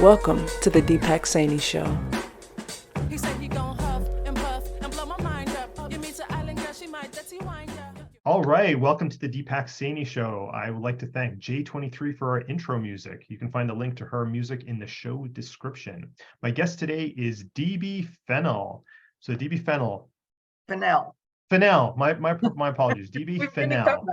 Welcome to the Deepak Saini Show. He said he gon' huff and puff and blow my mind up. You meet an island girl, she might dirty wind up. All right, welcome to the Deepak Saini Show. I would like to thank Jxxiii for our intro music. You can find a link to her music in the show description. My guest today is Debe Fennell. So Debe Fennell. Fennell. My apologies. Debe Fennell.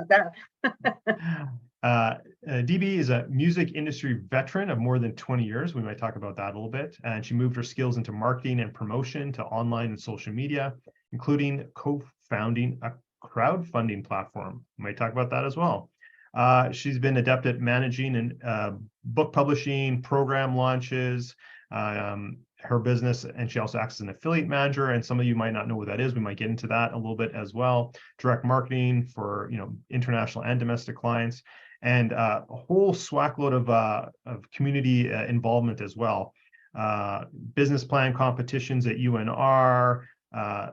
Debe is a music industry veteran of more than 20 years. We might talk about that a little bit. And she moved her skills into marketing and promotion to online and social media, including co-founding a crowdfunding platform. We might talk about that as well. She's been adept at managing and book publishing, program launches, her business, and she also acts as an affiliate manager. And some of you might not know what that is. We might get into that a little bit as well. Direct marketing for international and domestic clients, and a whole swackload of community involvement as well. Business plan competitions at UNR,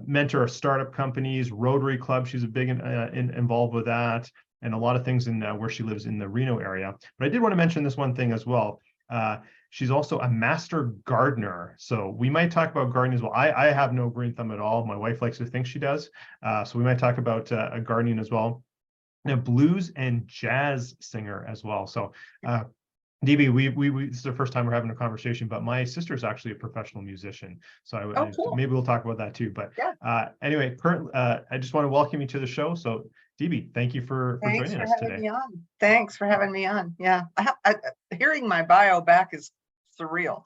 mentor startup companies, Rotary Club. She's a big involved with that, and a lot of things in where she lives in the Reno area. But I did want to mention this one thing as well. She's also a master gardener. So we might talk about gardening as well. I have no green thumb at all. My wife likes to think she does. So we might talk about gardening as well. And a blues and jazz singer as well. So Debe, this is the first time we're having a conversation, but my sister is actually a professional musician. So Cool. Maybe we'll talk about that too. But Yeah. Anyway, I just want to welcome you to the show. So Debe, thank you for joining us today. Thanks for having me on. Yeah, hearing my bio back is surreal.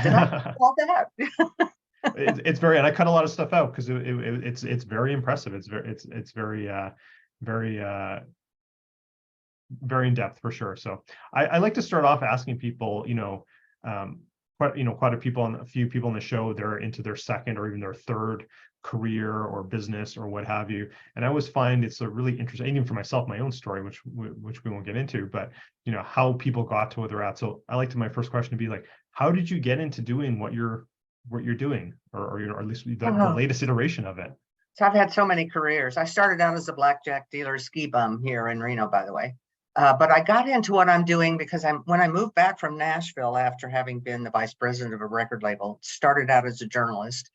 Did I call that? It's very, and I cut a lot of stuff out because it's very impressive. It's very very in depth for sure. So I like to start off asking people, quite a few people on the show, they're into their second or even their third career or business or what have you. And I always find it's a really interesting, even for myself, my own story, which we won't get into, but how people got to where they're at. So I like my first question to be like, how did you get into doing what you're doing, or at least the latest iteration of it? So I've had so many careers. I started out as a blackjack dealer, ski bum here in Reno, by the way. But I got into what I'm doing because when I moved back from Nashville after having been the vice president of a record label, started out as a journalist.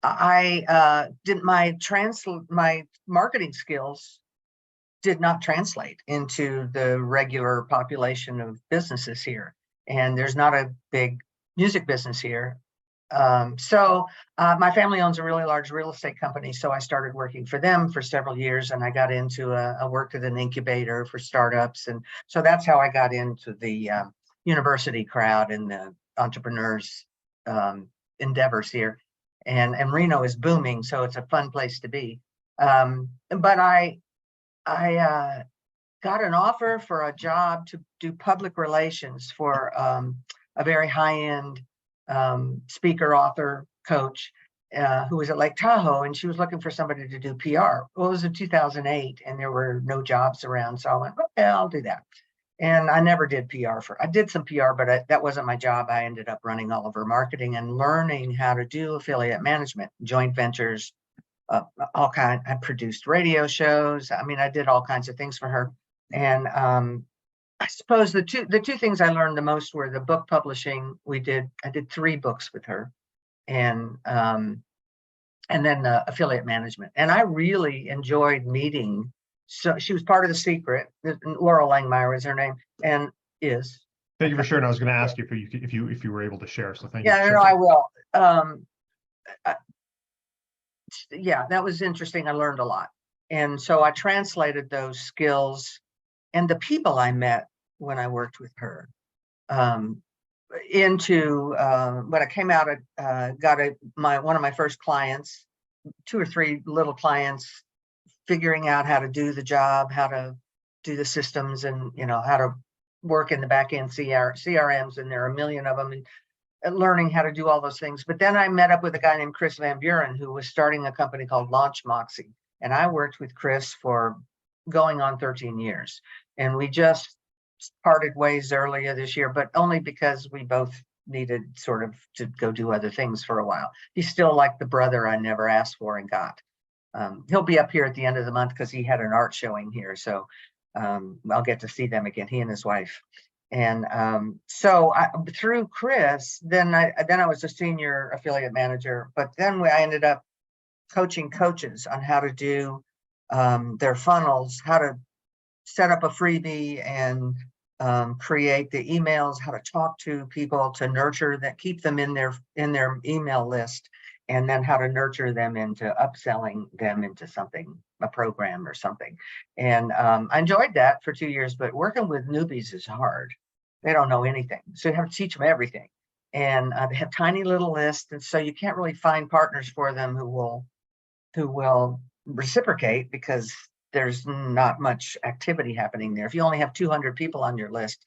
I did my marketing skills did not translate into the regular population of businesses here, and there's not a big music business here. So my family owns a really large real estate company, so I started working for them for several years, and I got into I worked at an incubator for startups, and so that's how I got into the university crowd and the entrepreneurs endeavors here. And Reno is booming, so it's a fun place to be. But I got an offer for a job to do public relations for a very high-end speaker, author, coach who was at Lake Tahoe, and she was looking for somebody to do PR. Well, it was in 2008, and there were no jobs around, so I went, okay, I'll do that. And I never did PR I did some PR, but that wasn't my job. I ended up running all of her marketing and learning how to do affiliate management, joint ventures, I produced radio shows. I mean, I did all kinds of things for her. And I suppose the two things I learned the most were the book publishing. I did 3 books with her, and then affiliate management. And I really enjoyed meeting. So she was part of The Secret. Laurel Langmeyer is her name, and is. Thank you for sharing. I was going to ask you if you were able to share. So thank you. Yeah, no, I will. Yeah, that was interesting. I learned a lot, and so I translated those skills and the people I met when I worked with her into when I came out. Got one of my first clients, 2 or 3 little clients, figuring out how to do the job, how to do the systems, and how to work in the back end CRMs, and there are a million of them, and learning how to do all those things. But then I met up with a guy named Chris Van Buren, who was starting a company called Launch Moxie, and I worked with Chris for going on 13 years, and we just parted ways earlier this year, but only because we both needed sort of to go do other things for a while. He's still like the brother I never asked for and got. He'll be up here at the end of the month because he had an art showing here. So I'll get to see them again, he and his wife. And so through Chris, then I was a senior affiliate manager, but then I ended up coaching coaches on how to do their funnels, how to set up a freebie and create the emails, how to talk to people to nurture that, keep them in their email list, and then how to nurture them into upselling them into something, a program or something. And I enjoyed that for 2 years, but working with newbies is hard. They don't know anything. So you have to teach them everything. And they have tiny little lists. And so you can't really find partners for them who will reciprocate, because there's not much activity happening there. If you only have 200 people on your list,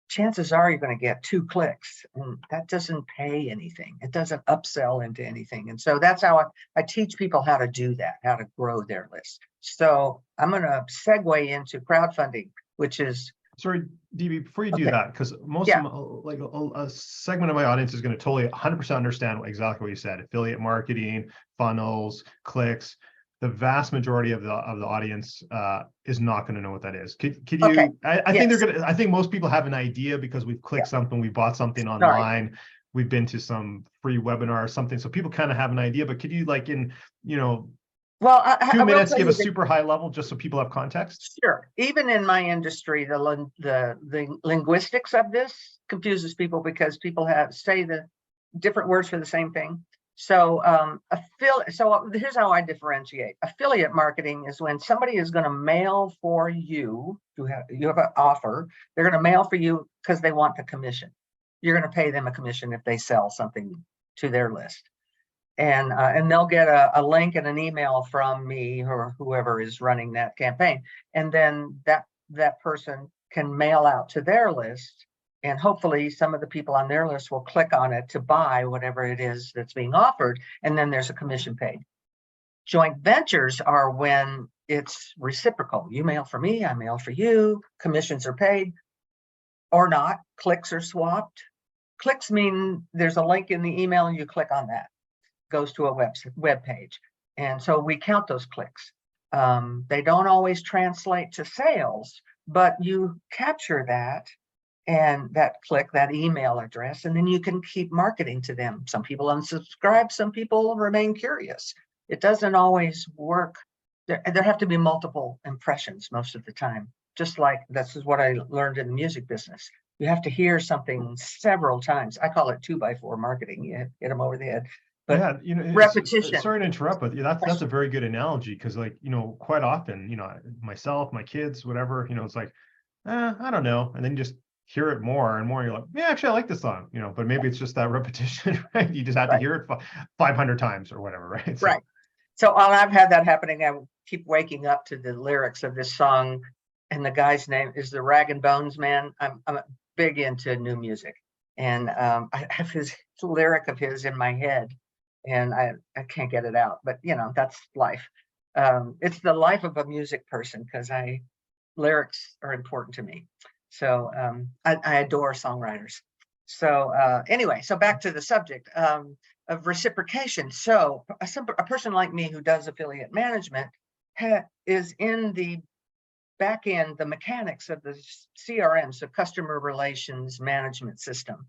chances are you're going to get 2 clicks, and that doesn't pay anything. It doesn't upsell into anything. And so that's how I teach people how to do that, how to grow their list. So I'm going to segue into crowdfunding, which is— Sorry, Debe, before you do that, because most of like a segment of my audience is going to totally 100% understand exactly what you said: affiliate marketing, funnels, clicks. The vast majority of the audience is not going to know what that is. Could you? Okay. I think they're gonna. I think most people have an idea because we've clicked something, we bought something online, we've been to some free webinar or something, so people kind of have an idea. But could you, like, in well, 2 minutes, give a super high level just so people have context? Sure. Even in my industry, the linguistics of this confuses people, because people say the different words for the same thing. So here's how I differentiate. Affiliate marketing is when somebody is going to mail for you. You have an offer. They're going to mail for you because they want the commission. You're going to pay them a commission if they sell something to their list. And they'll get a link and an email from me or whoever is running that campaign. And then that person can mail out to their list. And hopefully some of the people on their list will click on it to buy whatever it is that's being offered. And then there's a commission paid. Joint ventures are when it's reciprocal. You mail for me, I mail for you, commissions are paid or not, clicks are swapped. Clicks mean there's a link in the email and you click on that. Goes to a web page. And so we count those clicks. They don't always translate to sales, but you capture that and that click, that email address, and then you can keep marketing to them. Some people unsubscribe, some people remain curious. It doesn't always work. There have to be multiple impressions most of the time. Just like this is what I learned in the music business. You have to hear something several times. I call it 2x4 marketing. You hit them over the head. But repetition. Sorry to interrupt, but that's a very good analogy, because, like, quite often, myself, my kids, whatever, it's like, I don't know, and then you just hear it more and more. You're like, yeah, actually, I like this song, but maybe it's just that repetition, right? You just have to hear it 500 times or whatever, right? Right. So I've had that happening. I keep waking up to the lyrics of this song, and the guy's name is the Rag and Bones Man. I'm big into new music, and I have his lyric of his in my head, and I can't get it out. But that's life. It's the life of a music person, because lyrics are important to me. So I adore songwriters. So anyway, so back to the subject of reciprocation. So a person like me who does affiliate management is in the back end, the mechanics of the CRM, so customer relations management system.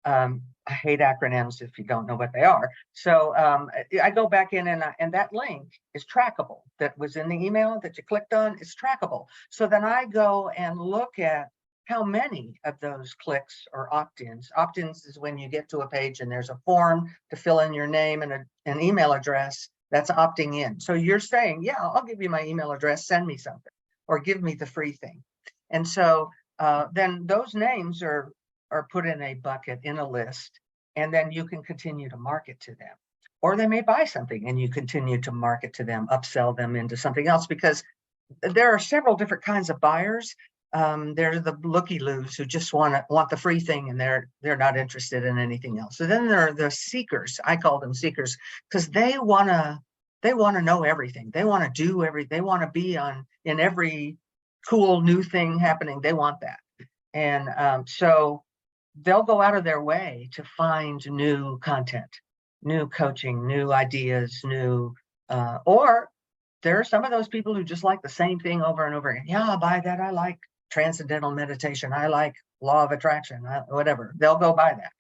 I hate acronyms if you don't know what they are. So I go back in and that link is trackable. That was in the email that you clicked on is trackable. So then I go and look at how many of those clicks are opt-ins. Opt-ins is when you get to a page and there's a form to fill in your name and an email address. That's opting in. So you're saying, yeah, I'll give you my email address, send me something, or give me the free thing. And so then those names are put in a bucket, in a list, and then you can continue to market to them. Or they may buy something and you continue to market to them, upsell them into something else, because there are several different kinds of buyers. They're the looky-loos who just want the free thing, and they're not interested in anything else. So then there are the seekers. I call them seekers, because they want to know everything. They want to do everything. They want to be in every cool new thing happening. They want that. And so they'll go out of their way to find new content, new coaching, new ideas, or there are some of those people who just like the same thing over and over again. Yeah, I'll buy that. I like transcendental meditation. I like law of attraction, whatever. They'll go by that.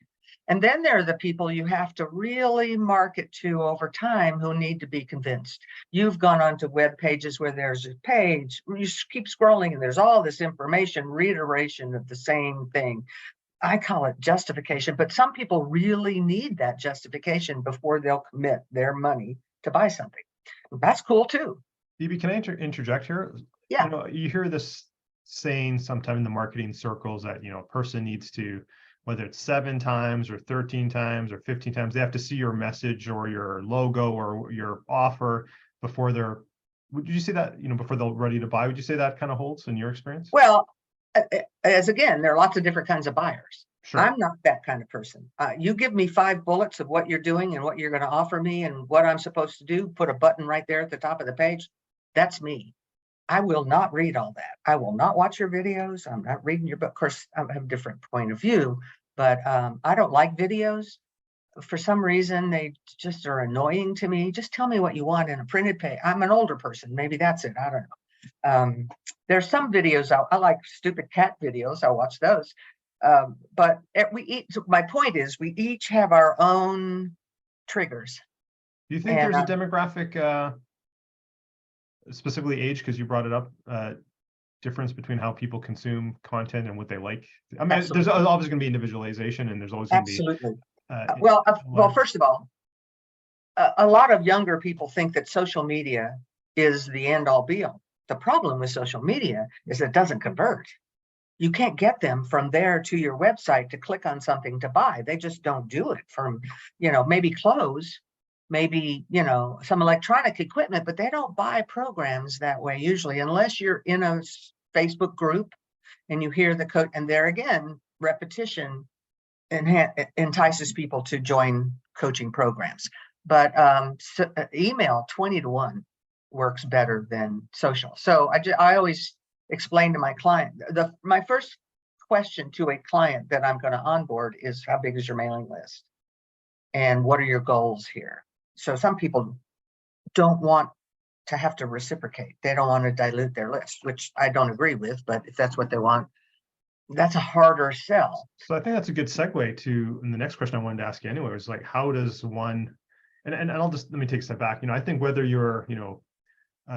And then there are the people you have to really market to over time who need to be convinced. You've gone onto web pages where there's a page, you keep scrolling and there's all this information, reiteration of the same thing. I call it justification, but some people really need that justification before they'll commit their money to buy something. That's cool too. Debe, can I interject here? Yeah. You know, you hear this saying sometime in the marketing circles that, you know, a person needs to, whether it's 7 times or 13 times or 15 times, they have to see your message or your logo or your offer before they're, would you say that, you know, before they're ready to buy? Would you say that kind of holds in your experience? Well, as again, there are lots of different kinds of buyers. Sure. I'm not that kind of person. You give me 5 bullets of what you're doing and what you're going to offer me and what I'm supposed to do, put a button right there at the top of the page. That's me. I will not read all that. I will not watch your videos. I'm not reading your book. Of course, I have a different point of view, but I don't like videos. For some reason, they just are annoying to me. Just tell me what you want in a printed page. I'm an older person. Maybe that's it. I don't know. There's some videos I like, stupid cat videos. I'll watch those. But my point is, we each have our own triggers. Do you think there's a demographic, specifically age, because you brought it up, difference between how people consume content and what they like? I mean, Absolutely. there's always going to be individualization, and there's always going to be. Absolutely. Well, first of all, a lot of younger people think that social media is the end all be all. The problem with social media is it doesn't convert. You can't get them from there to your website to click on something to buy. They just don't do it. From, you know, maybe clothes, maybe, you know, some electronic equipment, but they don't buy programs that way usually, unless you're in a Facebook group and you hear the code. And there again, repetition entices people to join coaching programs. But email 20-to-1 works better than social. So I always explain to my client, my first question to a client that I'm going to onboard is, how big is your mailing list? And what are your goals here? So some people don't want to have to reciprocate. They don't want to dilute their list, which I don't agree with, but if that's what they want, that's a harder sell. So I think that's a good segue to, and the next question I wanted to ask you anyway was like, how does one, and I'll just, let me take a step back. You know, I think whether you're, you know,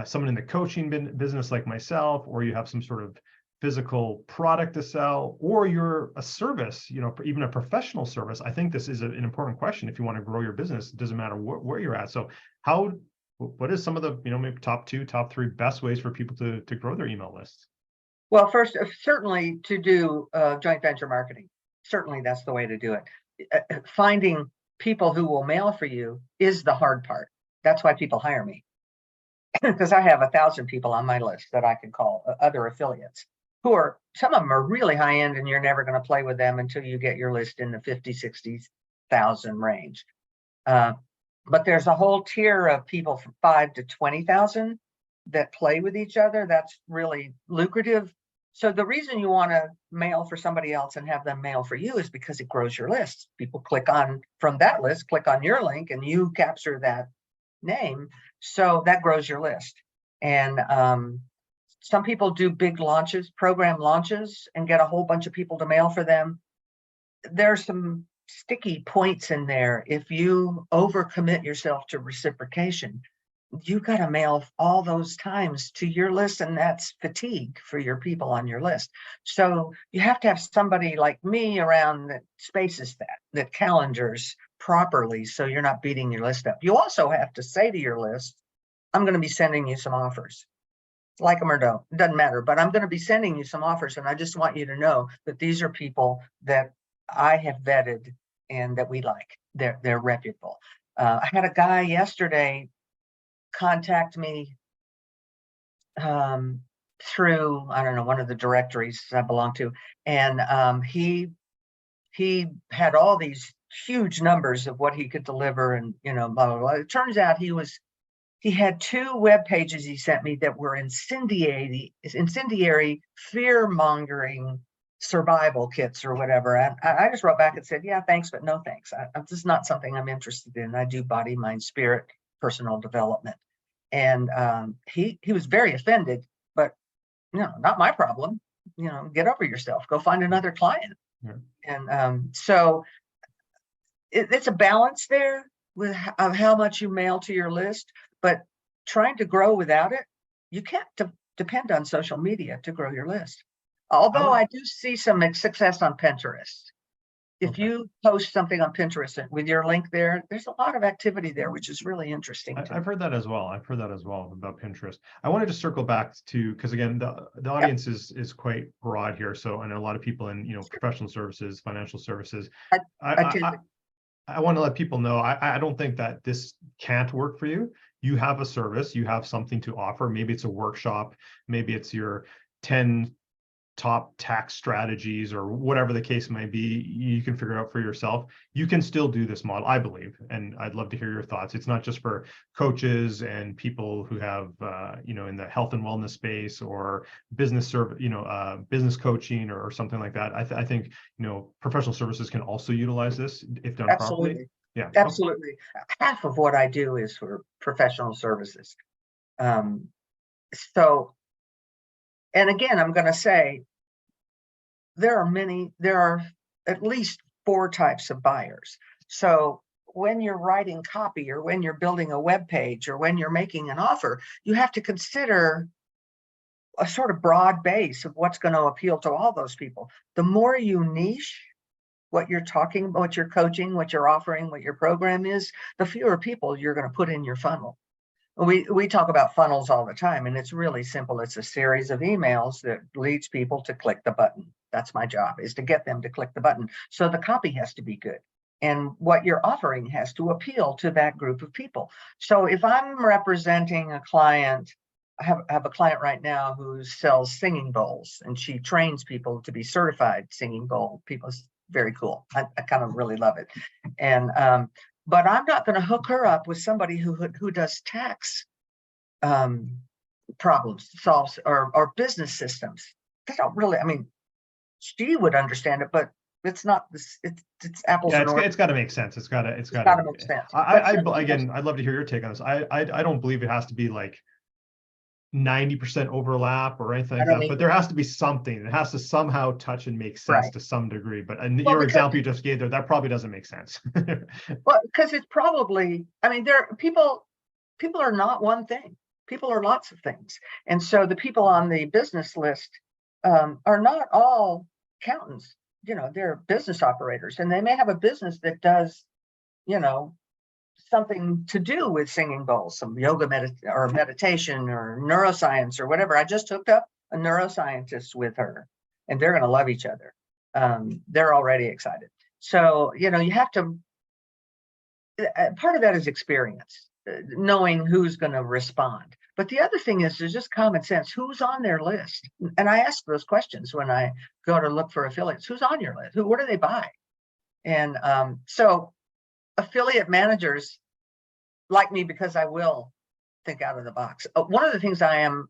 someone in the coaching business like myself, or you have some sort of physical product to sell, or you're a service, you know, even a professional service, I think this is an important question. If you want to grow your business, it doesn't matter where you're at. So what is some of the, you know, maybe top 2, top 3 best ways for people to grow their email lists? Well, first, certainly to do joint venture marketing. Certainly that's the way to do it. Finding people who will mail for you is the hard part. That's why people hire me. Because I have 1,000 people on my list that I can call, other affiliates, who are, some of them are really high end, and you're never going to play with them until you get your list in the 50, 60,000 range. But there's a whole tier of people from 5 to 20,000 that play with each other. That's really lucrative. So the reason you want to mail for somebody else and have them mail for you is because it grows your list. People click on, from that list, click on your link, and you capture that name. So that grows your list. And some people do big launches, program launches, and get a whole bunch of people to mail for them. There's some sticky points in there. If you overcommit yourself to reciprocation, you got to mail all those times to your list, and that's fatigue for your people on your list. So you have to have somebody like me around that spaces that calendars properly, so you're not beating your list up. You also have to say to your list, I'm going to be sending you some offers. Like them or don't, it doesn't matter, but I'm going to be sending you some offers, and I just want you to know that these are people that I have vetted and that we like. They're reputable. I had a guy yesterday contact me through, I don't know, one of the directories I belong to, and he had all these huge numbers of what he could deliver, and you know, blah blah blah. It turns out he had 2 web pages he sent me that were incendiary fear-mongering survival kits or whatever. I just wrote back and said, yeah, thanks, but no thanks. This is not something I'm interested in. I do body, mind, spirit, personal development. And he was very offended, but you know, not my problem. get over yourself, go find another client. Yeah. And so it's a balance there of how much you mail to your list, but trying to grow without it, you can't depend on social media to grow your list. Although I do see some success on Pinterest. If you post something on Pinterest with your link there, there's a lot of activity there, which is really interesting. I've heard that as well. I've heard that as well about Pinterest. I wanted to circle back to, because again, the audience is quite broad here. So I know a lot of people in professional services, financial services. I want to let people know I don't think that this can't work for you. You have a service, you have something to offer. Maybe it's a workshop, maybe it's your 10 top tax strategies or whatever the case may be. You can figure out for yourself. You can still do this model, I believe, and I'd love to hear your thoughts. It's not just for coaches and people who have in the health and wellness space or business business coaching or something like that. I think professional services can also utilize this if done properly. Yeah, absolutely. Half of what I do is for professional services. And again, I'm going to say there are at least 4 types of buyers. So when you're writing copy or when you're building a web page or when you're making an offer, you have to consider a sort of broad base of what's going to appeal to all those people. The more you niche what you're talking about, what you're coaching, what you're offering, what your program is, the fewer people you're going to put in your funnel. We talk about funnels all the time, and it's really simple. It's a series of emails that leads people to click the button. That's my job, is to get them to click the button. So the copy has to be good, and what you're offering has to appeal to that group of people. So if I'm representing a client, I have a client right now who sells singing bowls, and she trains people to be certified singing bowl people. It's very cool. I kind of really love it. And but I'm not going to hook her up with somebody who does tax problems, solves or business systems. They don't really. I mean, she would understand it, but it's not this. It's apples and oranges. It's got to make sense. It's got to make sense. Again, I'd love to hear your take on this. I don't believe it has to be like 90% overlap or anything like that, but there has to be something. It has to somehow touch and make sense to some degree. But your example you just gave there, that probably doesn't make sense. Well, because it's probably, I mean, people are not one thing. People are lots of things. And so the people on the business list are not all accountants. They're business operators, and they may have a business that does, something to do with singing bowls, some yoga meditation or neuroscience or whatever. I just hooked up a neuroscientist with her, and they're going to love each other. They're already excited. So, you have to, part of that is experience, knowing who's going to respond. But the other thing is, there's just common sense. Who's on their list? And I ask those questions when I go to look for affiliates. Who's on your list? What do they buy? And so affiliate managers like me because I will think out of the box. One of the things I am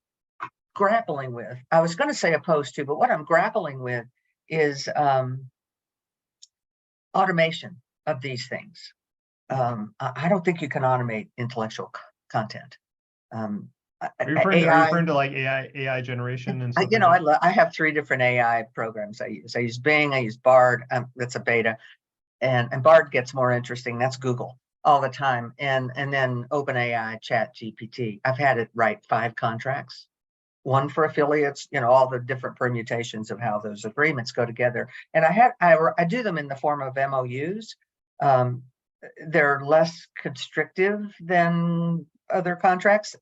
grappling with, I was going to say opposed to, but what I'm grappling with is automation of these things. I don't think you can automate intellectual content. Are you referring to like AI generation and stuff? I have 3 different AI programs I use. I use Bing, I use Bard, that's a beta. And Bard gets more interesting. That's Google all the time. And then OpenAI, ChatGPT. I've had it write 5 contracts, 1 for affiliates, all the different permutations of how those agreements go together. And I do them in the form of MOUs. They're less constrictive than other contracts.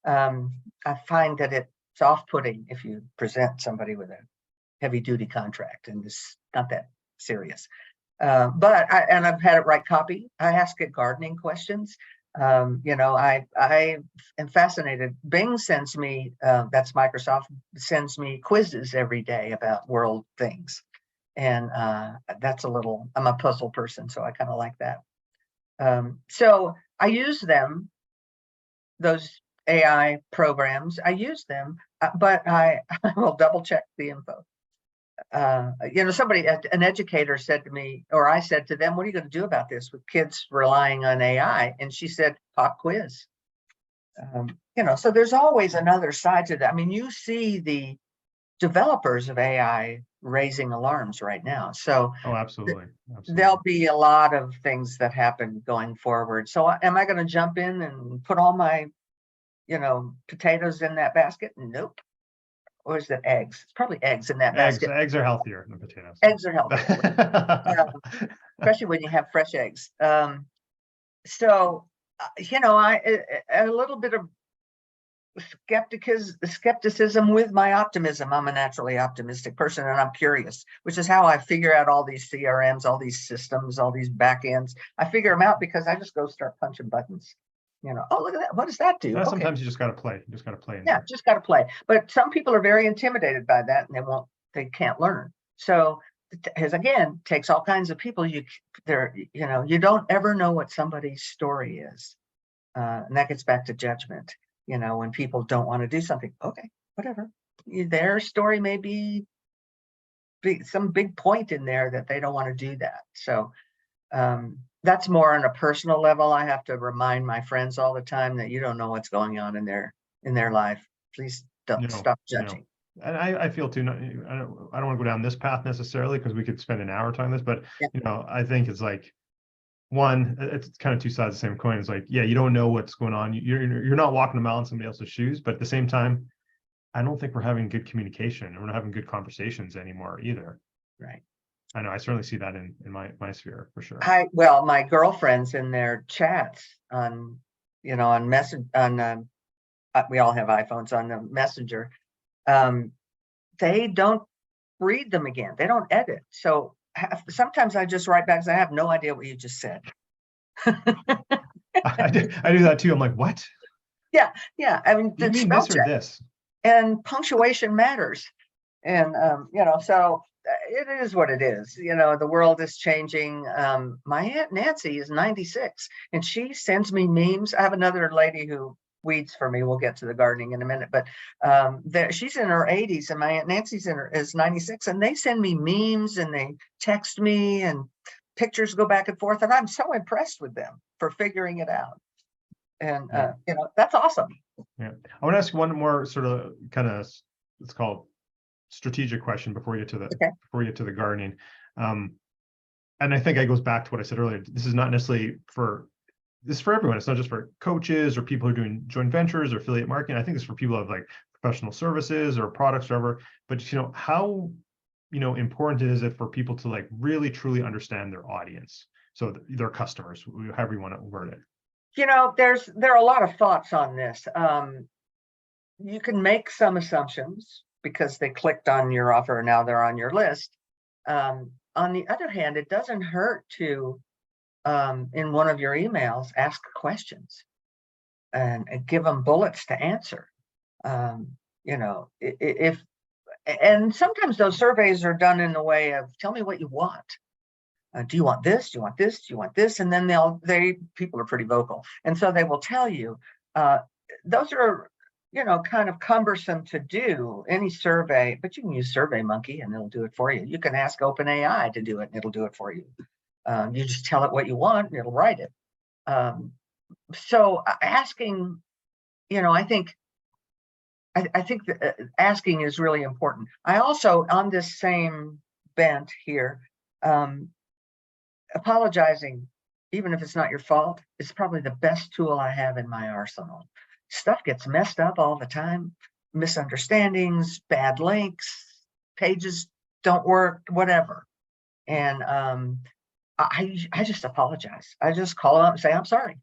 I find that it's off-putting if you present somebody with a heavy-duty contract, and it's not that serious. But I've had it write copy. I ask it gardening questions. I am fascinated. Bing sends me, that's Microsoft, sends me quizzes every day about world things. And that's I'm a puzzle person, so I kind of like that. So I use them, those AI programs, I use them, but I will double check the info. An educator said to me, or I said to them, what are you going to do about this with kids relying on AI? And she said, pop quiz. So there's always another side to that. I mean, you see the developers of AI raising alarms right now. So Oh, absolutely. there'll be a lot of things that happen going forward. So am I going to jump in and put all my, potatoes in that basket? Nope. Or is it eggs? It's probably eggs in that basket. Eggs are healthier than potatoes. Eggs are healthier, especially when you have fresh eggs. So, a little bit of skepticism with my optimism. I'm a naturally optimistic person, and I'm curious, which is how I figure out all these CRMs, all these systems, all these backends. I figure them out because I just go start punching buttons. Oh, look at that. What does that do? Sometimes you just got to play. You just got to play. Yeah, just got to play. But some people are very intimidated by that, and they can't learn. So, as again, takes all kinds of people. You don't ever know what somebody's story is, and that gets back to judgment. When people don't want to do something, okay, whatever. Their story may be some big point in there that they don't want to do that. So that's more on a personal level. I have to remind my friends all the time that you don't know what's going on in their life. Please don't stop judging. And I feel too. I don't want to go down this path necessarily because we could spend an hour talking this, but I think it's like. One, it's kind of two sides of the same coin. It's like, yeah, you don't know what's going on. You're not walking a mile in somebody else's shoes, but at the same time, I don't think we're having good communication. We're not having good conversations anymore either. Right. I know. I certainly see that in my sphere for sure. My girlfriends in their chats on we all have iPhones on the Messenger. They don't read them again. They don't edit. So sometimes I just write back and say, I have no idea what you just said. I do that too. I'm like, what? Yeah. I mean, you mean this or this? And punctuation matters. And, so it is what it is. The world is changing. My Aunt Nancy is 96 and she sends me memes. I have another lady who weeds for me. We'll get to the gardening in a minute, but she's in her 80s and my Aunt Nancy's is 96, and they send me memes and they text me and pictures go back and forth, and I'm so impressed with them for figuring it out. And that's awesome. Yeah, I want to ask one more sort of kind of, let's call it strategic question before you get to the gardening. And I think it goes back to what I said earlier. This is not necessarily this is for everyone. It's not just for coaches or people who are doing joint ventures or affiliate marketing. I think it's for people who have like professional services or products, or whatever. But how important is it for people to like really truly understand their audience, so their customers, however you want to word it? There are a lot of thoughts on this. You can make some assumptions because they clicked on your offer and now they're on your list. On the other hand, it doesn't hurt to in one of your emails, ask questions and give them bullets to answer. If and sometimes those surveys are done in the way of, tell me what you want. Do you want this? Do you want this? Do you want this? And then people are pretty vocal. And so they will tell you. Those are, kind of cumbersome to do, any survey, but you can use SurveyMonkey and it'll do it for you. You can ask OpenAI to do it and it'll do it for you. You just tell it what you want and it'll write it. So asking, I think that asking is really important. I also, on this same bent here, apologizing, even if it's not your fault, is probably the best tool I have in my arsenal. Stuff gets messed up all the time, misunderstandings, bad links, pages don't work, whatever. And I just apologize. I just call up and say, I'm sorry.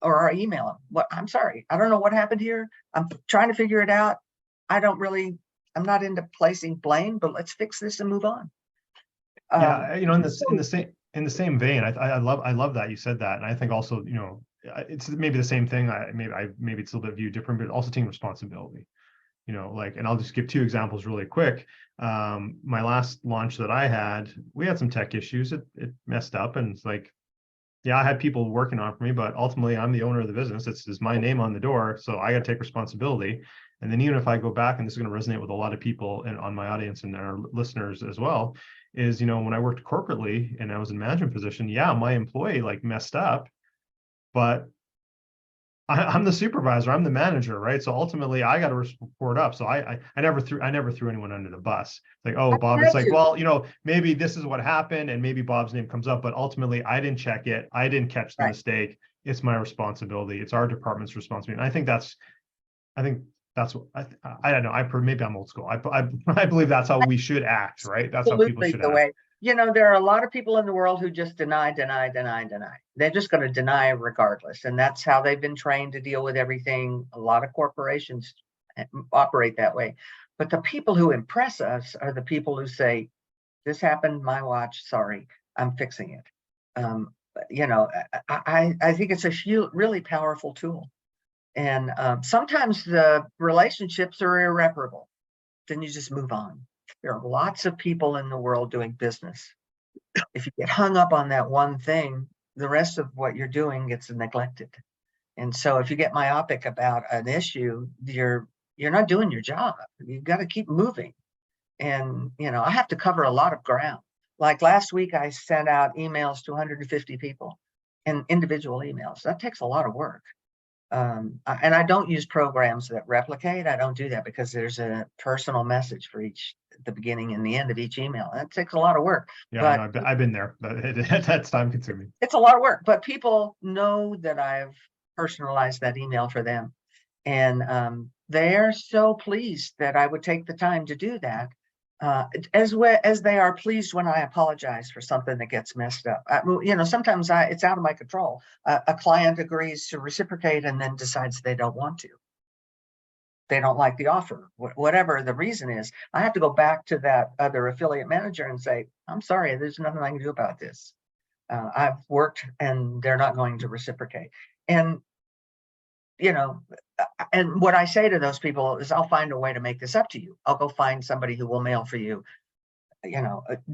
Or I email them, I'm sorry. I don't know what happened here. I'm trying to figure it out. I'm not into placing blame, but let's fix this and move on. Yeah, in the same vein, I love that you said that. And I think also, it's maybe the same thing. Maybe it's a little bit viewed different, but also taking responsibility. And I'll just give two examples really quick. My last launch that I had, we had some tech issues. It messed up, and it's like, yeah, I had people working on it for me, but ultimately I'm the owner of the business. It's my name on the door, so I got to take responsibility. And then even if I go back, and this is going to resonate with a lot of people and on my audience and our listeners as well, is when I worked corporately and I was in management position, yeah, my employee like messed up, but I'm the supervisor, I'm the manager, right? So ultimately I got to report up. So I never threw anyone under the bus. Like, oh, I Bob, it's had like, to. well, maybe this is what happened and maybe Bob's name comes up, but ultimately I didn't check it. I didn't catch the Right. mistake. It's my responsibility. It's our department's responsibility. And I think that's what I don't know. Maybe I'm old school. I believe that's how we should act, right? That's how people Absolutely should the act. way. There are a lot of people in the world who just deny, deny, deny, deny. They're just going to deny regardless. And that's how they've been trained to deal with everything. A lot of corporations operate that way. But the people who impress us are the people who say, this happened, my watch, sorry, I'm fixing it. I think it's a really powerful tool. And sometimes the relationships are irreparable. Then you just move on. There are lots of people in the world doing business. If you get hung up on that one thing, the rest of what you're doing gets neglected. And so if you get myopic about an issue, you're not doing your job. You've got to keep moving. And I have to cover a lot of ground. Like last week, I sent out emails to 150 people and individual emails. That takes a lot of work. And I don't use programs that replicate. I don't do that because there's a personal message for the beginning and the end of each email. That takes a lot of work. Yeah, But I've been there. That's time consuming. it's a lot of work. But people know that I've personalized that email for them. And they're so pleased that I would take the time to do that. As well as they are pleased when I apologize for something that gets messed up. Sometimes it's out of my control. A client agrees to reciprocate and then decides they don't want to. They don't like the offer, whatever the reason is. I have to go back to that other affiliate manager and say, I'm sorry, there's nothing I can do about this. I've worked and they're not going to reciprocate. And and what I say to those people is, I'll find a way to make this up to you. I'll go find somebody who will mail for you,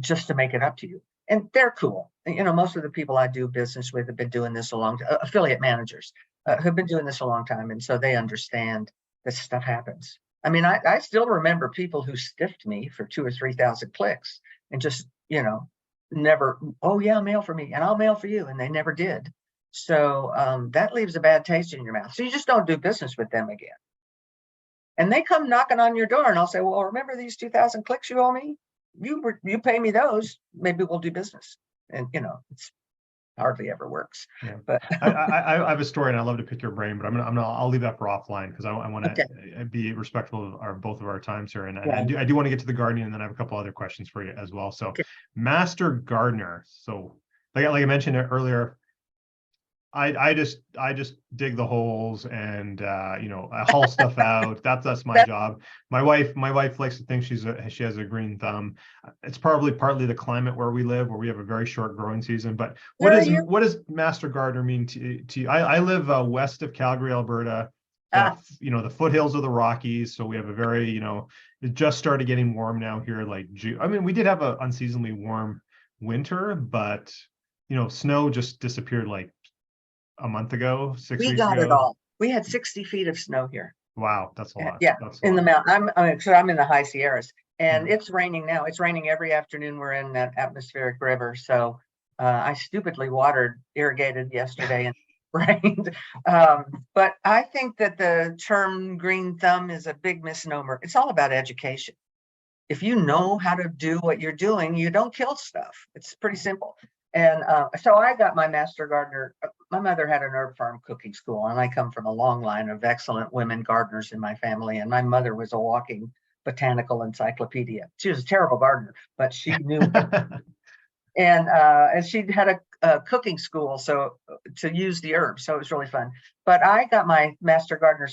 just to make it up to you. And they're cool. Most of the people I do business with have been doing this a long time. Affiliate managers have been doing this a long time. And so they understand this stuff happens. I mean, I still remember people who stiffed me for 2,000 or 3,000 clicks and just, never, oh yeah, mail for me and I'll mail for you. And they never did. So that leaves a bad taste in your mouth. So you just don't do business with them again. And they come knocking on your door and I'll say, well, remember these 2,000 clicks you owe me? You pay me those, maybe we'll do business. And it's hardly ever works. Yeah. But I have a story and I love to pick your brain, but I'll leave that for offline because I want to okay. be respectful of both of our times here. And Yeah. I do want to get to the gardening, and then I have a couple other questions for you as well. So Okay. master gardener. So like I mentioned earlier, I just dig the holes and I haul stuff out. That's my job. My wife likes to think she has a green thumb. It's probably partly the climate where we live, where we have a very short growing season. But Where are you? what does master gardener mean to you? I live west of Calgary, Alberta. Ah, The foothills of the Rockies. So we have a very it just started getting warm now here, like June. I mean, we did have an unseasonably warm winter, but snow just disappeared like a month ago, 6 we weeks got it ago. all. We had 60 feet of snow here. Wow, that's a lot. Yeah, That's a in the lot. mountain. I'm in the high Sierras, and Mhm. it's raining now. It's raining every afternoon. We're in that atmospheric river, so I stupidly irrigated yesterday and rained. But I think that the term green thumb is a big misnomer. It's all about education. If you know how to do what you're doing, you don't kill stuff. It's pretty simple. And so I got my master gardener. My mother had an herb farm cooking school, and I come from a long line of excellent women gardeners in my family. And my mother was a walking botanical encyclopedia. She was a terrible gardener, but she knew. And she had a cooking school, so to use the herbs, so it was really fun. But I got my master gardener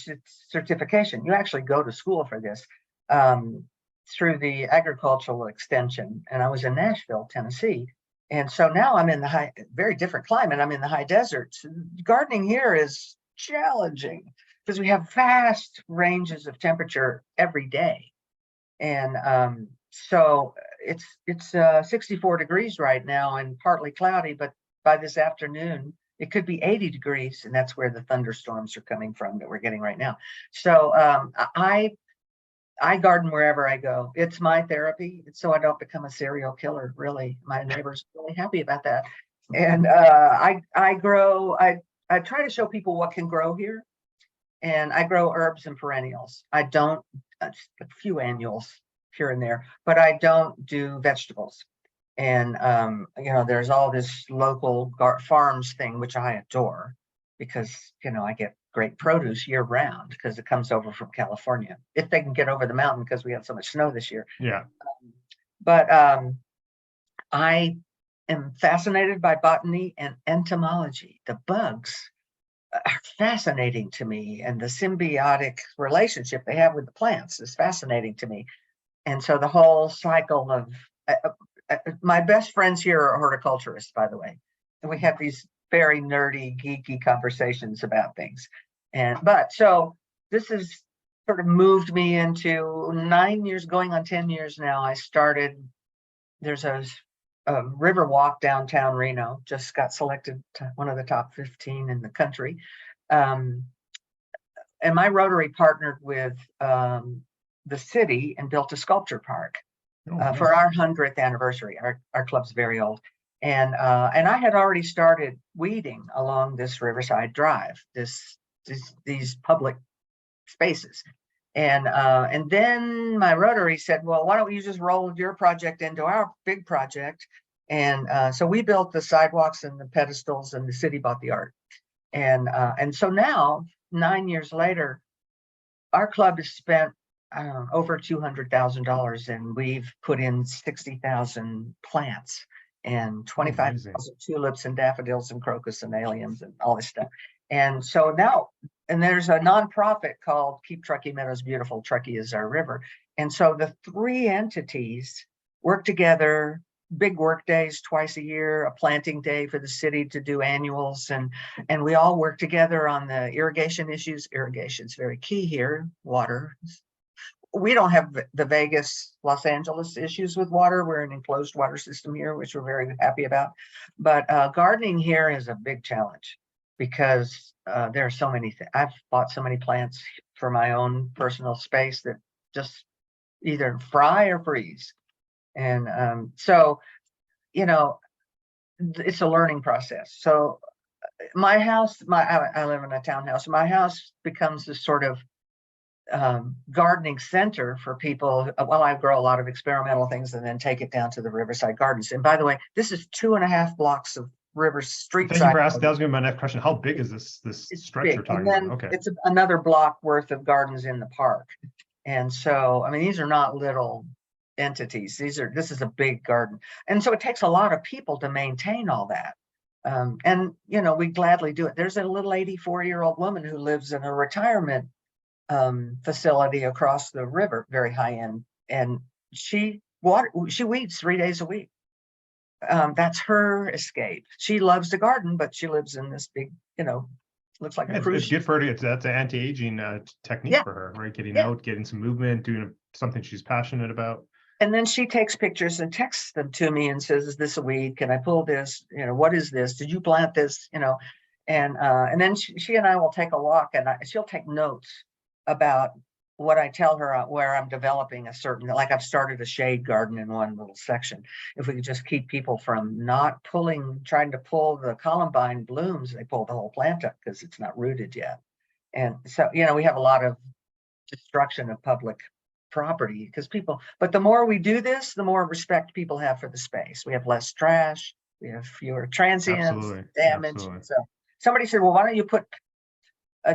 certification. You actually go to school for this. Through the agricultural extension, and I was in Nashville, Tennessee. And so now I'm in the very different climate. I'm in the high deserts. Gardening here is challenging because we have vast ranges of temperature every day. And so it's 64 degrees right now and partly cloudy, but by this afternoon, it could be 80 degrees, and that's where the thunderstorms are coming from that we're getting right now. So I garden wherever I go. It's my therapy. It's so I don't become a serial killer, really. My neighbor's really happy about that. And I grow, I try to show people what can grow here. And I grow herbs and perennials. I don't, a few annuals here and there, but I don't do vegetables. And, there's all this local farms thing, which I adore because, I get great produce year round because it comes over from California. If they can get over the mountain because we had so much snow this year. Yeah. But I am fascinated by botany and entomology. The bugs are fascinating to me, and the symbiotic relationship they have with the plants is fascinating to me. And so the whole cycle of my best friends here are horticulturists, by the way, and we have these very nerdy, geeky conversations about things. So this has sort of moved me into 9 years, going on 10 years now. I started. There's a river walk downtown Reno, just got selected to one of the top 15 in the country. And my Rotary partnered with the city and built a sculpture park for our 100th anniversary. Our club's very old. And I had already started weeding along this Riverside Drive, these public spaces. And then my Rotary said, well, why don't you just roll your project into our big project? And so we built the sidewalks and the pedestals, and the city bought the art. And so now, 9 years later, our club has spent over $200,000, and we've put in 60,000 plants and 25,000 tulips and daffodils and crocus and alliums and all this stuff. And so now, and there's a nonprofit called Keep Truckee Meadows Beautiful. Truckee is our river. And so the three entities work together, big work days twice a year, a planting day for the city to do annuals. And we all work together on the irrigation issues. Irrigation is very key here, water. We don't have the Vegas, Los Angeles issues with water. We're an enclosed water system here, which we're very happy about. But gardening here is a big challenge because there are so many things. I've bought so many plants for my own personal space that just either fry or freeze. And so, it's a learning process. So my house, I live in a townhouse. My house becomes this sort of gardening center for people. Well, I grow a lot of experimental things and then take it down to the Riverside Gardens. And by the way, this is 2.5 blocks of river street. Thank you for asking. That was going to be my next question. How big is this stretch you're talking about? Okay. It's another block worth of gardens in the park. And so, I mean, these are not little entities. This is a big garden. And so it takes a lot of people to maintain all that. And, we gladly do it. There's a little 84-year-old woman who lives in a retirement facility across the river, very high end. And she weeds 3 days a week. That's her escape. She loves to garden, but she lives in this big, looks like a cruise. It's good for her. That's an anti-aging technique for her, right? Getting out, getting some movement, doing something she's passionate about. And then she takes pictures and texts them to me and says, "Is this a weed? Can I pull this? What is this? Did you plant this?" And then she and I will take a walk, and she'll take notes about what I tell her where I'm developing a certain, like I've started a shade garden in one little section. If we could just keep people from not trying to pull the columbine blooms, they pull the whole plant up because it's not rooted yet. And so, we have a lot of destruction of public property because but the more we do this, the more respect people have for the space. We have less trash, we have fewer transients, damage. Absolutely. So somebody said, well, why don't you put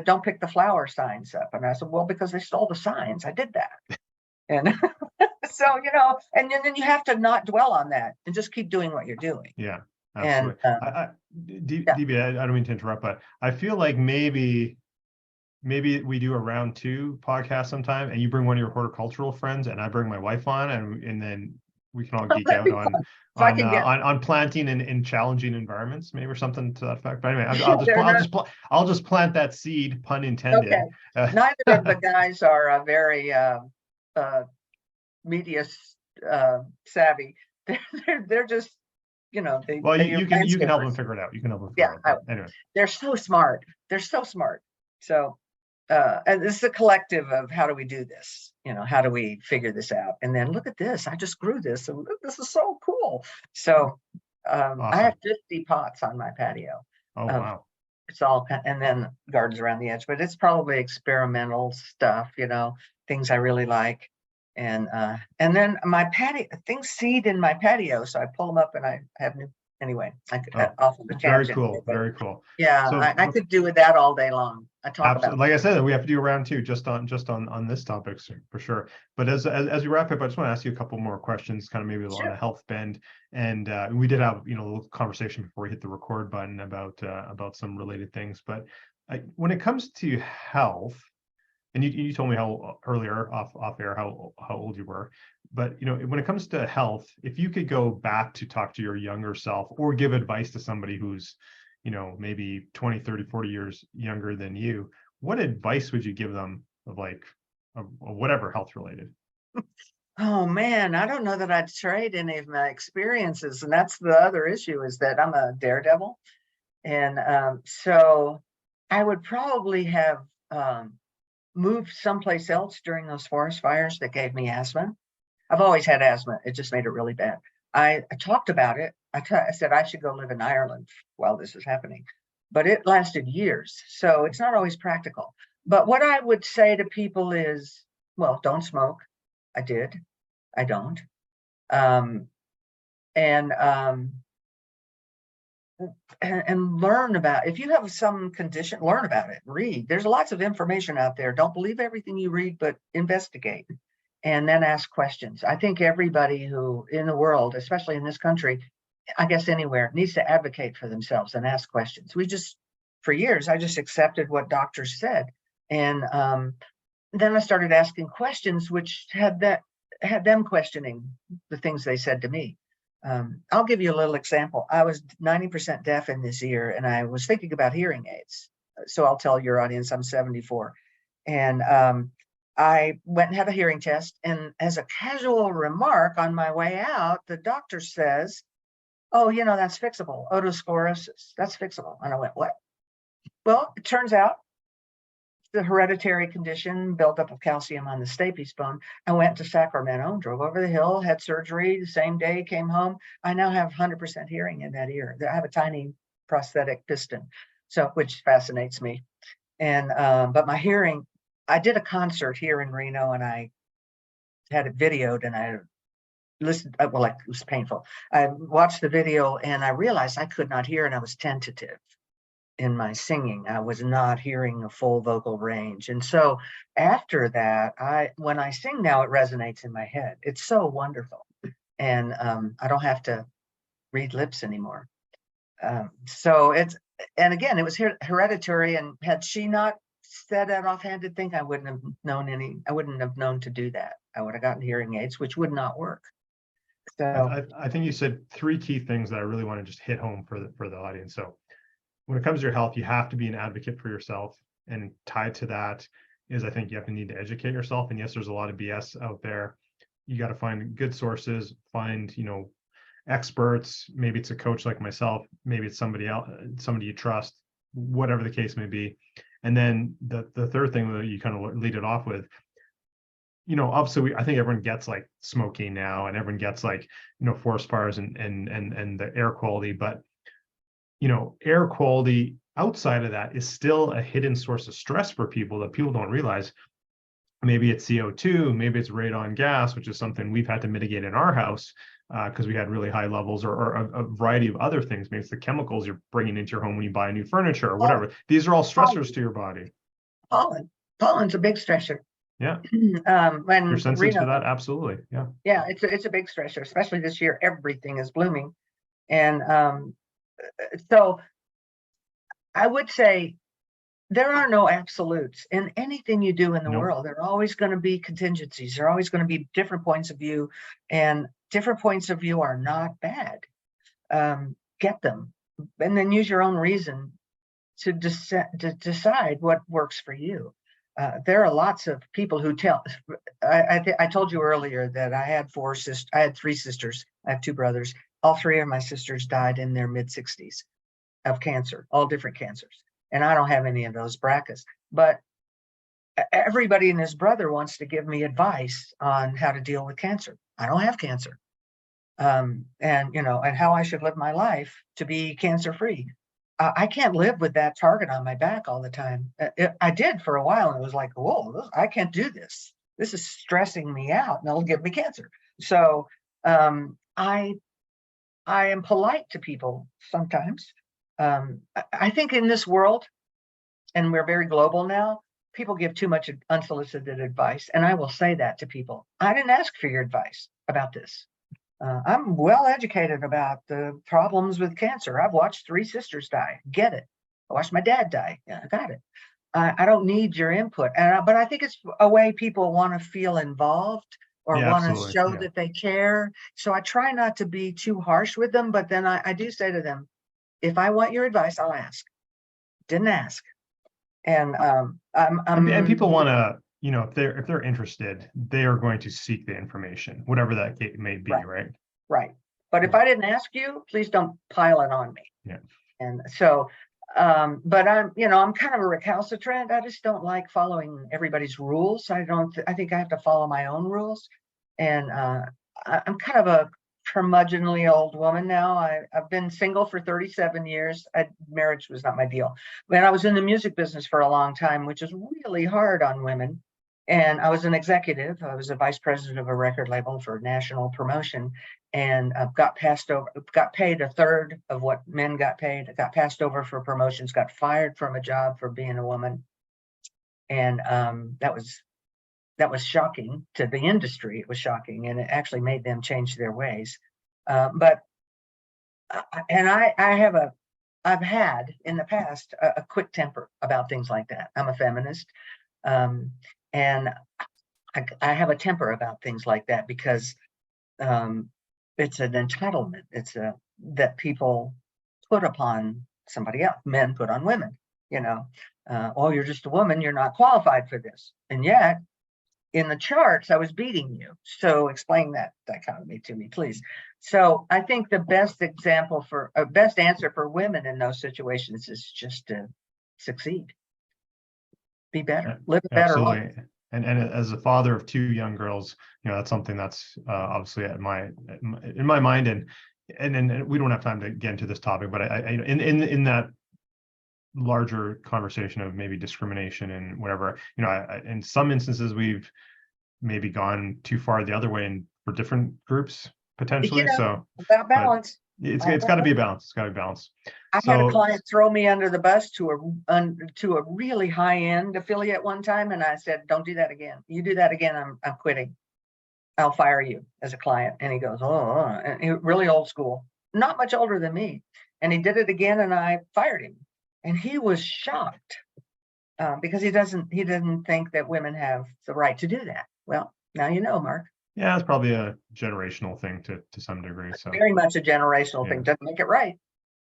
don't pick the flower signs up? And I said, well, because they stole the signs. I did that. And so, and then you have to not dwell on that and just keep doing what you're doing. Yeah, absolutely. Debe, I don't mean to interrupt, but I feel like maybe we do a round 2 podcast sometime, and you bring one of your horticultural friends and I bring my wife on, and then we can all geek out on planting in challenging environments, maybe, or something to that effect. But anyway, I'll just plant that seed, pun intended. Okay. Neither of the guys are very media savvy. They're just, you can help them figure it out. You can help them figure it out. Anyway, they're so smart. So, and this is a collective of how do we do this? How do we figure this out? And then look at this. I just grew this, and this is so cool. So awesome. I have 50 pots on my patio. Oh, wow. it's all, and then gardens around the edge, but it's probably experimental stuff, things I really like. And then my patio, things seed in my patio, so I pull them up and I have new, anyway, off of the Very tangent. cool. Very cool. Yeah, So I could do with that all day long. I talk about, like I said, we have to do a round two just on this topic for sure. But as we wrap up, I just want to ask you a couple more questions, kind of maybe on a health bend. And we did have a little conversation before we hit the record button about some related things. But when it comes to health, and you told me how earlier off air how old you were, but when it comes to health, if you could go back to talk to your younger self or give advice to somebody who's maybe 20, 30, 40 years younger than you, what advice would you give them of whatever health related? oh man, I don't know that I'd trade any of my experiences. And that's the other issue, is that I'm a daredevil. And so I would probably have moved someplace else during those forest fires that gave me asthma. I've always had asthma. It just made it really bad. I talked about it. I said I should go live in Ireland while this is happening, but it lasted years. So it's not always practical. But what I would say to people is, well, don't smoke. I did. I don't. And learn about, if you have some condition, learn about it, read. There's lots of information out there. Don't believe everything you read, but investigate and then ask questions. I think everybody who in the world, especially in this country, I guess anywhere, needs to advocate for themselves and ask questions. For years, I just accepted what doctors said. And then I started asking questions, which had them questioning the things they said to me. I'll give you a little example. I was 90% deaf in this ear, and I was thinking about hearing aids. So I'll tell your audience, I'm 74. And I went and had a hearing test. And as a casual remark on my way out, the doctor says, oh, that's fixable. Otosclerosis, that's fixable. And I went, what? Well, it turns out the hereditary condition, buildup of calcium on the stapes bone. I went to Sacramento, drove over the hill, had surgery the same day, came home. I now have 100% hearing in that ear. I have a tiny prosthetic piston, which fascinates me. And but my hearing, I did a concert here in Reno, and I had it videoed, and I listened. Well, it was painful. I watched the video, and I realized I could not hear, and I was tentative in my singing. I was not hearing a full vocal range. And so after that, when I sing now, it resonates in my head. It's so wonderful. And I don't have to read lips anymore. And again, it was hereditary. And had she not said that offhanded thing, I wouldn't have known to do that. I would have gotten hearing aids, which would not work. So I think you said three key things that I really want to just hit home for the audience. So when it comes to your health, you have to be an advocate for yourself, and tied to that is, I think you have to need to educate yourself. And yes, there's a lot of BS out there. You got to find good sources, find, experts. Maybe it's a coach like myself, maybe it's somebody else, somebody you trust, whatever the case may be. And then the third thing that you kind of lead it off with, obviously I think everyone gets like smoking now, and everyone gets like, forest fires and the air quality, but air quality outside of that is still a hidden source of stress for people that people don't realize. Maybe it's CO2, maybe it's radon gas, which is something we've had to mitigate in our house because we had really high levels, or a variety of other things. Maybe it's the chemicals you're bringing into your home when you buy new furniture or whatever. These are all stressors to your body. Pollen's a big stressor. Yeah. When you're sensitive to that, absolutely. Yeah. Yeah, it's a big stressor, especially this year. Everything is blooming, and so I would say there are no absolutes in anything you do in the world. There are always going to be contingencies. There are always going to be different points of view, and different points of view are not bad. Get them, and then use your own reason to decide what works for you. There are lots of people who tell. I told you earlier that I had three sisters. I have two brothers. All three of my sisters died in their mid-60s of cancer, all different cancers. And I don't have any of those BRCAs. But everybody and his brother wants to give me advice on how to deal with cancer. I don't have cancer. And how I should live my life to be cancer-free. I can't live with that target on my back all the time. I did for a while, and it was like, whoa, I can't do this. This is stressing me out, and it'll give me cancer. So I am polite to people sometimes. I think in this world, and we're very global now, people give too much unsolicited advice. And I will say that to people. I didn't ask for your advice about this. I'm well educated about the problems with cancer. I've watched 3 sisters die. Get it. I watched my dad die. Yeah, I got it. I don't need your input. But I think it's a way people want to feel involved or Yeah, want to absolutely. show Yeah. that they care. So I try not to be too harsh with them. But then I do say to them, if I want your advice, I'll ask. Didn't ask. And And people want to, if they're interested, they are going to seek the information, whatever that may be, right? Right. But if I didn't ask you, please don't pile it on me. Yeah. And so, but I'm kind of a recalcitrant. I just don't like following everybody's rules. I think I have to follow my own rules. And I'm kind of a curmudgeonly old woman now. I've been single for 37 years. Marriage was not my deal. But I was in the music business for a long time, which is really hard on women. And I was an executive. I was a vice president of a record label for national promotion, and got paid a third of what men got paid. I got passed over for promotions, got fired from a job for being a woman. And that was shocking to the industry. It was shocking, and it actually made them change their ways. I've had in the past a quick temper about things like that. I'm a feminist, and I have a temper about things like that because it's an entitlement. It's that people put upon somebody else. Men put on women. Oh, you're just a woman. You're not qualified for this, and yet. In the charts, I was beating you. So explain that dichotomy to me, please. So I think the best answer for women in those situations is just to succeed, be better, live a better life. Absolutely. And as a father of 2 young girls, that's something that's obviously in my mind, and we don't have time to get into this topic, but I in that larger conversation of maybe discrimination and whatever, in some instances we've maybe gone too far the other way and for different groups potentially. So about balance. It's got to be a balance. It's got to be balanced. I had a client throw me under the bus to a really high end affiliate one time, and I said, "Don't do that again. You do that again, I'm quitting. I'll fire you as a client." And he goes, "Oh," and he, really old school, not much older than me, and he did it again, and I fired him. And he was shocked because he didn't think that women have the right to do that. Well, now you know, Mark. Yeah, it's probably a generational thing to some degree. So very much a generational thing. Doesn't make it right.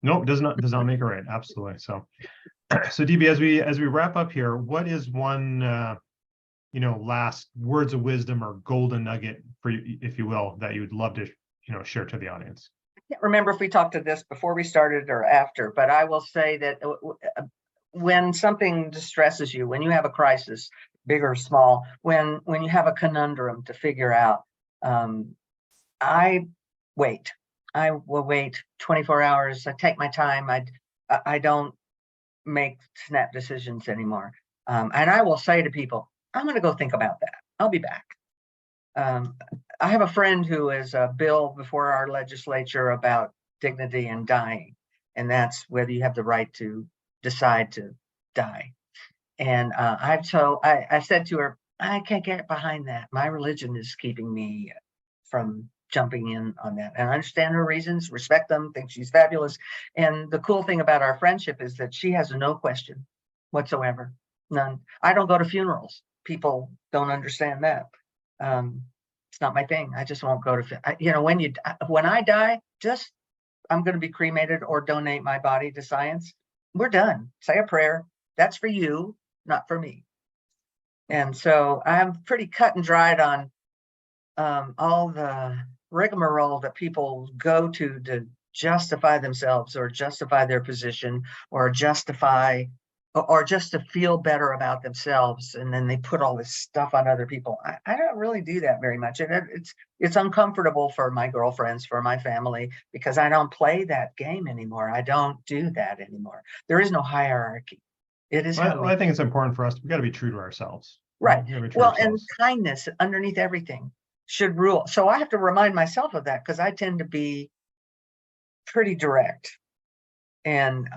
No, does not make it right. Absolutely. So Debe, as we wrap up here, what is one last words of wisdom or golden nugget for you, if you will, that you would love to share to the audience? I can't remember if we talked to this before we started or after, but I will say that when something distresses you, when you have a crisis, big or small, when you have a conundrum to figure out, I wait. I will wait 24 hours. I take my time. I don't make snap decisions anymore. And I will say to people, I'm going to go think about that. I'll be back. I have a friend who is a bill before our legislature about dignity and dying. And that's whether you have the right to decide to die. And I said to her, I can't get behind that. My religion is keeping me from jumping in on that. And I understand her reasons, respect them, think she's fabulous. And the cool thing about our friendship is that she has no question whatsoever. None. I don't go to funerals. People don't understand that. It's not my thing. I just won't go to, when I die, I'm going to be cremated or donate my body to science. We're done. Say a prayer. That's for you, not for me. And so I'm pretty cut and dried on all the rigmarole that people go to justify themselves or justify their position or justify or just to feel better about themselves, and then they put all this stuff on other people. I don't really do that very much, and it's uncomfortable for my girlfriends, for my family, because I don't play that game anymore. I don't do that anymore. There is no hierarchy. It is how Well, I think it's important for us. We got to be true to ourselves. right. We gotta be true to Well, and ourselves. kindness underneath everything should rule. So I have to remind myself of that, because I tend to be pretty direct, and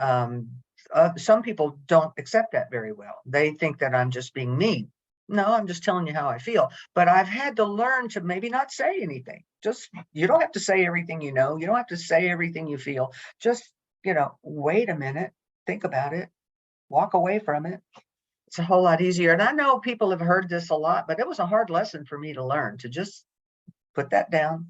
some people don't accept that very well. They think that I'm just being mean. No, I'm just telling you how I feel. But I've had to learn to maybe not say anything. Just, you don't have to say everything you know. You don't have to say everything you feel. Just, wait a minute, think about it, walk away from it. It's a whole lot easier. And I know people have heard this a lot, but it was a hard lesson for me to learn, to just put that down,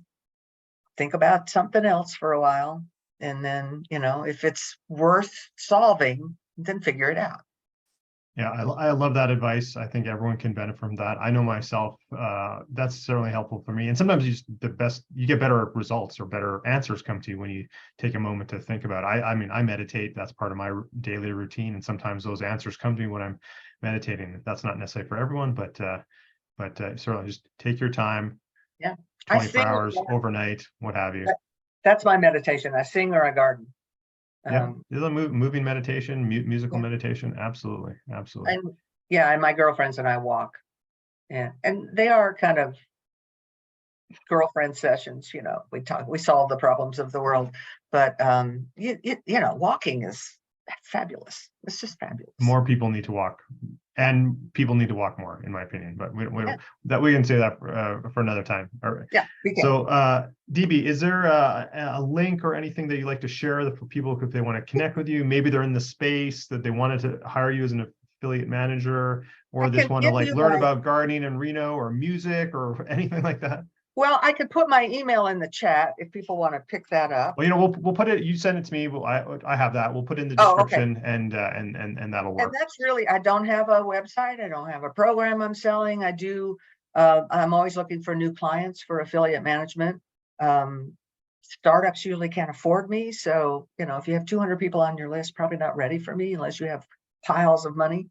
think about something else for a while. And then, if it's worth solving, then figure it out. Yeah, I love that advice. I think everyone can benefit from that. I know myself, that's certainly helpful for me. And sometimes you get better results or better answers come to you when you take a moment to think about it. I mean, I meditate. That's part of my daily routine. And sometimes those answers come to me when I'm meditating. That's not necessarily for everyone, but certainly just take your time. Yeah. 24 hours, overnight, what have you. That's my meditation. I sing or I garden. Yeah, there's a moving meditation, musical meditation. Absolutely. And my girlfriends and I walk. Yeah, and they are kind of girlfriend sessions. We talk, we solve the problems of the world. But walking is fabulous. It's just fabulous. More people need to walk, and people need to walk more, in my opinion. But we can say that for another time. All right. Yeah. We can. So, Debe, is there a link or anything that you'd like to share for people if they want to connect with you? Maybe they're in the space that they wanted to hire you as an affiliate manager, or they just want to learn about gardening in Reno or music or anything like that. Well, I could put my email in the chat if people want to pick that up. Well, we'll put it. You send it to me. I have that. We'll put it in the description, and that'll work. And that's really. I don't have a website. I don't have a program I'm selling. I do. I'm always looking for new clients for affiliate management. Startups usually can't afford me, so if you have 200 people on your list, probably not ready for me unless you have piles of money.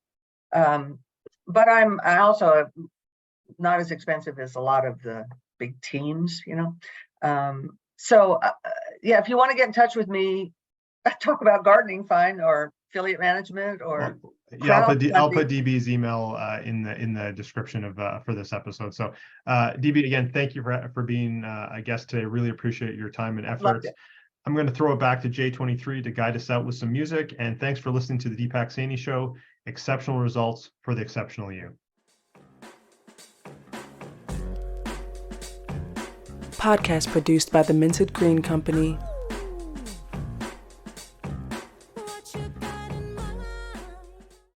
But I also not as expensive as a lot of the big teams, so if you want to get in touch with me, talk about gardening, fine, or affiliate management, or I'll put DB's email in the description of for this episode. So DB, again, thank you for being a guest today. Really appreciate your time and effort. I'm going to throw it back to J23 to guide us out with some music, and thanks for listening to the Deepak Saini Show. Exceptional results for the exceptional you. Podcast produced by the Minted Green Company,